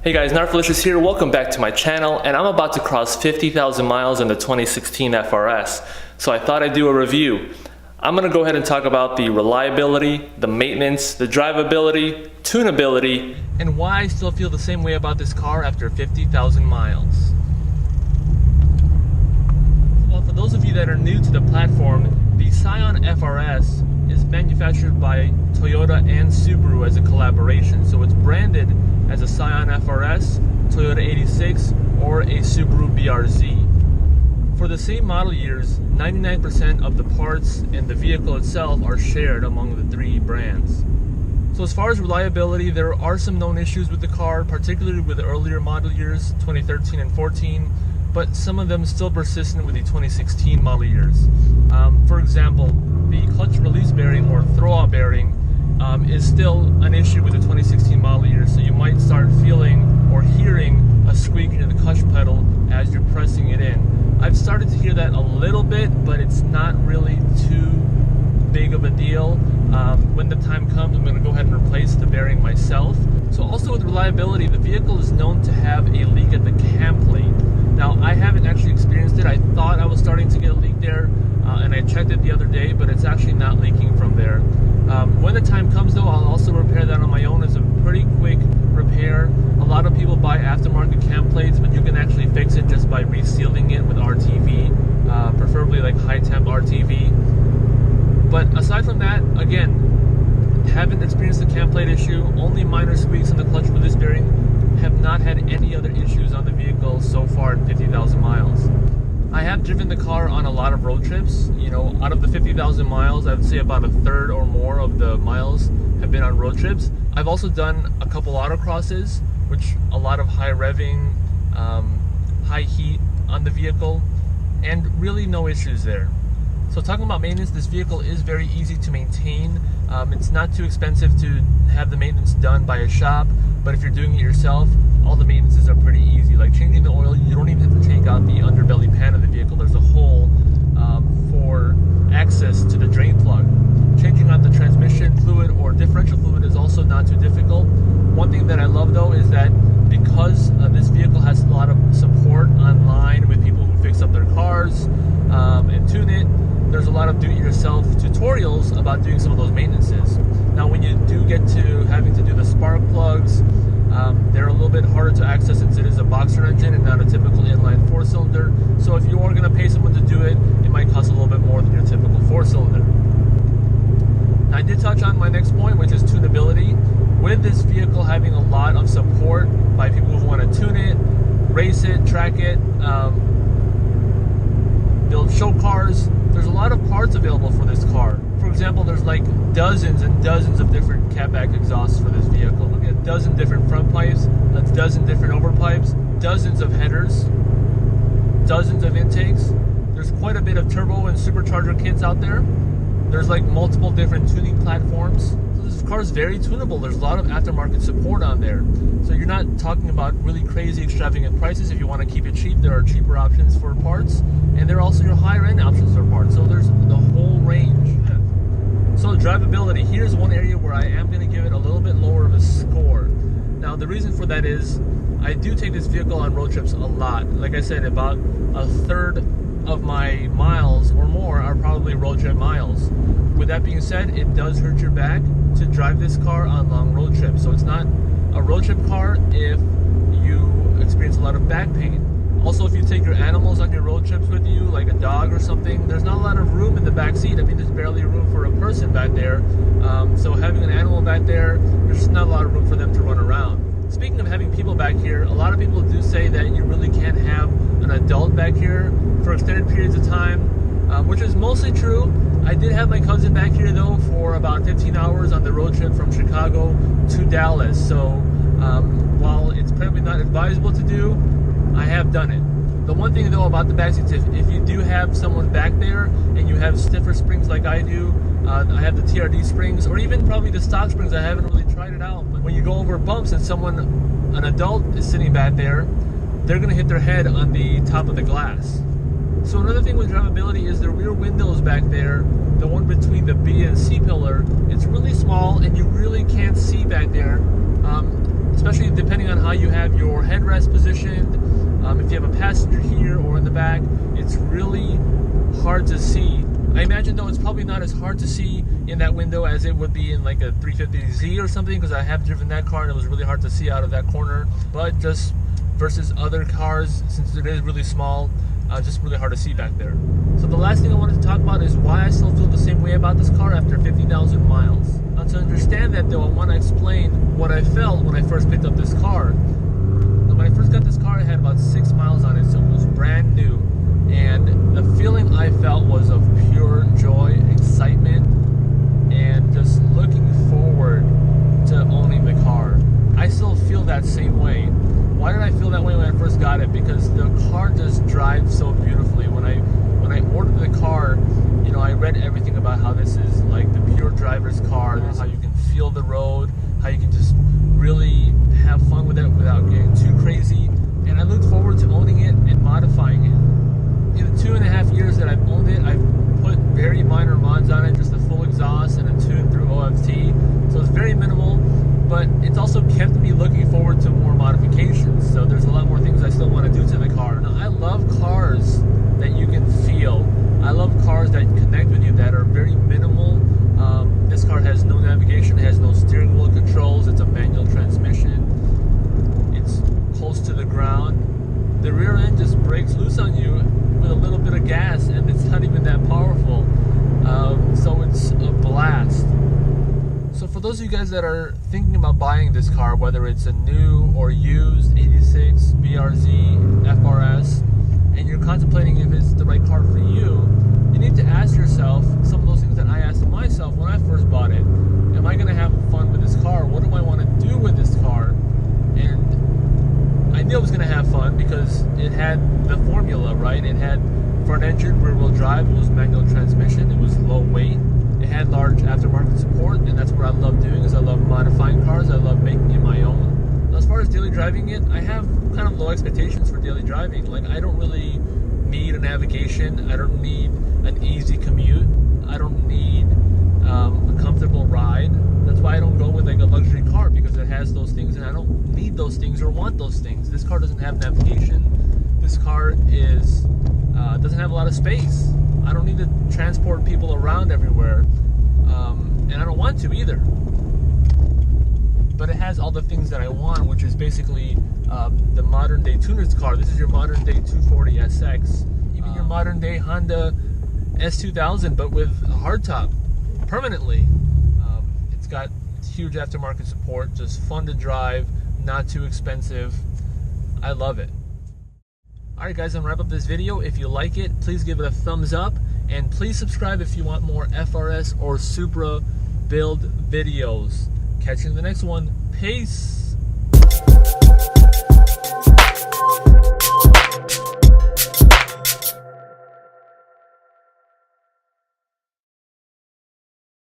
Hey guys, Narfalicious here. Welcome back to my channel, and I'm about to cross 50,000 miles in the 2016 FRS, so I thought I'd do a review. I'm going to go ahead and talk about the reliability, the maintenance, the drivability, tunability, and why I still feel the same way about this car after 50,000 miles. Well, for those of you that are new to the platform, the Scion FRS is manufactured by Toyota and Subaru as a collaboration, so it's branded as a Scion FRS, Toyota 86, or a Subaru BRZ. For the same model years, 99% of the parts and the vehicle itself are shared among the three brands. So as far as reliability, there are some known issues with the car, particularly with the earlier model years, 2013 and 14, but some of them still persistent with the 2016 model years. For example, the clutch release bearing or throwout bearing is still an issue with the 2016 model year, so you might start feeling or hearing a squeaking in the clutch pedal as you're pressing it in. I've started to hear that a little bit, but it's not really too big of a deal. When the time comes, I'm going to go ahead and replace the bearing myself. So also with reliability, the vehicle is known to have a leak at the cam plate. Now, I haven't actually experienced it. I thought I was starting to get a leak there, and I checked it the other day, but it's actually not leaking from there. When the time comes though, I'll also repair that on my own. It's a pretty quick repair. A lot of people buy aftermarket cam plates, but you can actually fix it just by resealing it with RTV, preferably like high temp RTV. But aside from that, again, haven't experienced the cam plate issue, only minor squeaks in the clutch release bearing, have not had any other issues on the vehicle so far in 50,000 miles. I have driven the car on a lot of road trips. You know, out of the 50,000 miles, I would say about a third or more of the miles have been on road trips. I've also done a couple autocrosses, which a lot of high revving, high heat on the vehicle, and really no issues there. So talking about maintenance, this vehicle is very easy to maintain. It's not too expensive to have the maintenance done by a shop, but if you're doing it yourself, all the maintenances are pretty easy. Like changing the oil, you don't even have to take out the underbelly pan of the vehicle. There's a hole for access to the drain plug. Changing out the transmission fluid or differential fluid is also not too difficult. One thing that I love though is that because this vehicle has a lot of support online with people who fix up their cars and tune it, there's a lot of do-it-yourself tutorials about doing some of those maintenances. Now when you do get to having to do the spark plugs, they're a little bit harder to access since it is a boxer engine and not a typical inline 4-cylinder. So if you are going to pay someone to do it, it might cost a little bit more than your typical 4-cylinder. Now, I did touch on my next point, which is tunability. With this vehicle having a lot of support by people who want to tune it, race it, track it, build show cars, there's a lot of parts available for this car. For example, there's like dozens and dozens of different catback exhausts for this vehicle. Look at a dozen different front pipes, a dozen different overpipes, dozens of headers, dozens of intakes. There's quite a bit of turbo and supercharger kits out there. There's like multiple different tuning platforms. So this car is very tunable. There's a lot of aftermarket support on there. So you're not talking about really crazy extravagant prices. If you want to keep it cheap, there are cheaper options for parts. And there are also your higher end options for parts. So there's the whole range. So drivability, here's one area where I am going to give it a little bit lower of a score. Now the reason for that is I do take this vehicle on road trips a lot. Like I said, about a third of my miles or more are probably road trip miles. With that being said, it does hurt your back to drive this car on long road trips. So it's not a road trip car if you experience a lot of back pain. Also, if you take your animals on your road trips with you, like a dog or something, there's not a lot of room in the back seat. I mean, there's barely room for a person back there. So having an animal back there, there's just not a lot of room for them to run around. Speaking of having people back here, a lot of people do say that you really can't have an adult back here for extended periods of time, which is mostly true. I did have my cousin back here though for about 15 hours on the road trip from Chicago to Dallas. So while it's probably not advisable to do, I have done it. The one thing though about the back seats, if you do have someone back there and you have stiffer springs like I do, I have the TRD springs, or even probably the stock springs. I haven't really tried it out, but when you go over bumps and an adult is sitting back there, they're going to hit their head on the top of the glass. So another thing with drivability is the rear windows back there, the one between the B and C pillar, it's really small and you really can't see back there. especially depending on how you have your headrest positioned. If you have a passenger here or in the back, it's really hard to see. I imagine though it's probably not as hard to see in that window as it would be in like a 350Z or something, because I have driven that car and it was really hard to see out of that corner. But just versus other cars, since it is really small, just really hard to see back there. So the last thing I wanted to talk about is why I still feel the same way about this car after 50,000 miles. Now to understand that though, I want to explain what I felt when I first picked up this car. Now when I first got this car, it had about 6 miles on it, so it was brand new. And the feeling I felt was of pure joy, excitement, and just looking forward to owning the car. I still feel that same way. Why did I feel that way when I first got it? Because the car just drives so beautifully. When I ordered the car, you know, I read everything about how this is like the pure driver's car. How you can feel the road, how you can just really have fun with it without getting too crazy. And I looked forward to owning it and modifying it. In the 2.5 years that I've owned it, I've put very minor mods on it, just a full exhaust and a tune through OFT. So it's very minimal, but it's also kept me looking forward to more modifications. So there's a lot more things I still want to do to the car. Now, I love cars that you can feel. I love cars that connect with you, that are very minimal. This car has no navigation, it has no steering wheel controls, it's a manual transmission. It's close to the ground. The rear end just breaks loose on you with a little bit of gas, and it's not even that powerful. So it's a blast. So for those of you guys that are thinking about buying this car, whether it's a new or used 86, BRZ, FRS, and you're contemplating if it's the right car for you, you need to ask yourself some of those things that I asked myself when I first bought it. Am I going to have fun with this car? What do I want to do with this car? And I knew I was going to have fun because it had the formula, right? It had front engine, rear wheel drive, it was manual transmission, it was low weight, it had large aftermarket support, and that's what I love doing, is I love modifying cars, I love making it my own. Now, as far as daily driving it, I have kind of low expectations for daily driving. Like, I don't really need a navigation, I don't need an easy commute, I don't need a comfortable ride. That's why I don't go with like a luxury car, because it has those things and I don't need those things or want those things. This car doesn't have navigation. This car is doesn't have a lot of space. I don't need to transport people around everywhere, and I don't want to either. But it has all the things that I want, which is basically the modern day tuner's car. This is your modern day 240 SX, even your modern day Honda S2000, but with a hardtop permanently. It's got huge aftermarket support, just fun to drive, not too expensive. I love it. Alright guys, I'm going to wrap up this video. If you like it, please give it a thumbs up, and please subscribe if you want more FRS or Supra build videos. Catch you in the next one. Peace!